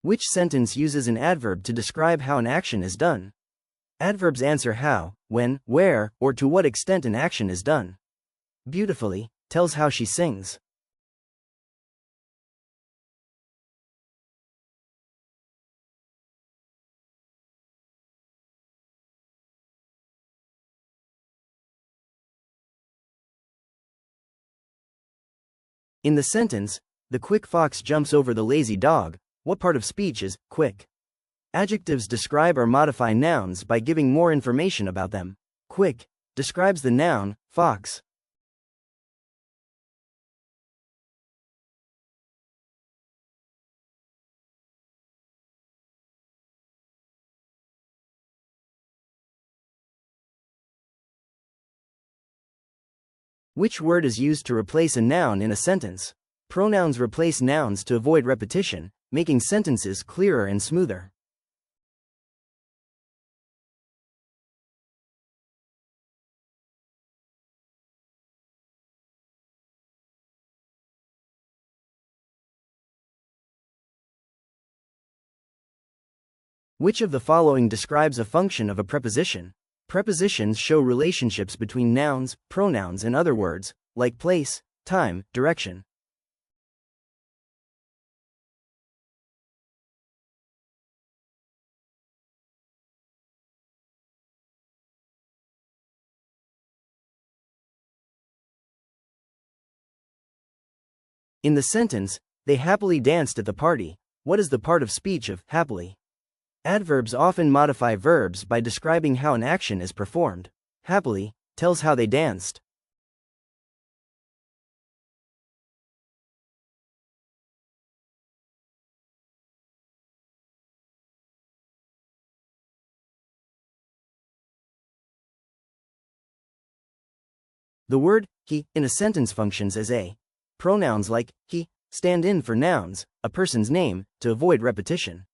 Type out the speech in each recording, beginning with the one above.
Which sentence uses an adverb to describe how an action is done? Adverbs answer how, when, where, or to what extent an action is done. Beautifully tells how she sings. In the sentence, the quick fox jumps over the lazy dog, what part of speech is quick? Adjectives describe or modify nouns by giving more information about them. Quick describes the noun, fox. Which word is used to replace a noun in a sentence? Pronouns replace nouns to avoid repetition, making sentences clearer and smoother. Which of the following describes a function of a preposition? Prepositions show relationships between nouns, pronouns, and other words, like place, time, direction. In the sentence, they happily danced at the party, what is the part of speech of happily? Adverbs often modify verbs by describing how an action is performed. Happily tells how they danced. The word he in a sentence functions as a. Pronouns like he stand in for nouns, a person's name, to avoid repetition.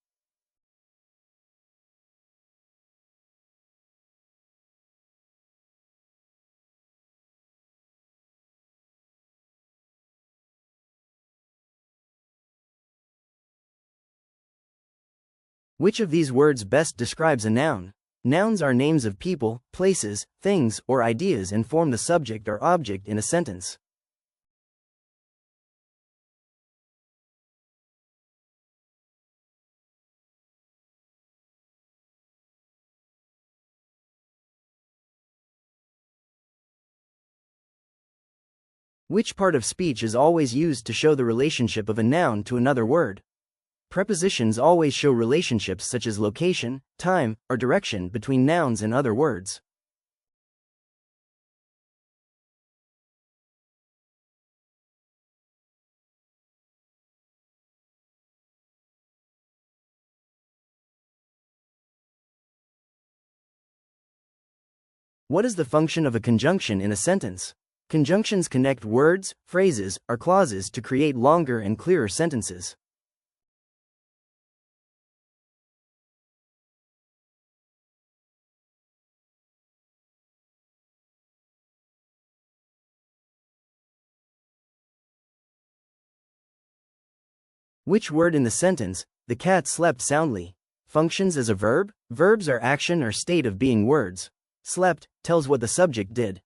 Which of these words best describes a noun? Nouns are names of people, places, things, or ideas and form the subject or object in a sentence. Which part of speech is always used to show the relationship of a noun to another word? Prepositions always show relationships such as location, time, or direction between nouns and other words. What is the function of a conjunction in a sentence? Conjunctions connect words, phrases, or clauses to create longer and clearer sentences. Which word in the sentence, the cat slept soundly, functions as a verb? Verbs are action or state of being words. Slept tells what the subject did.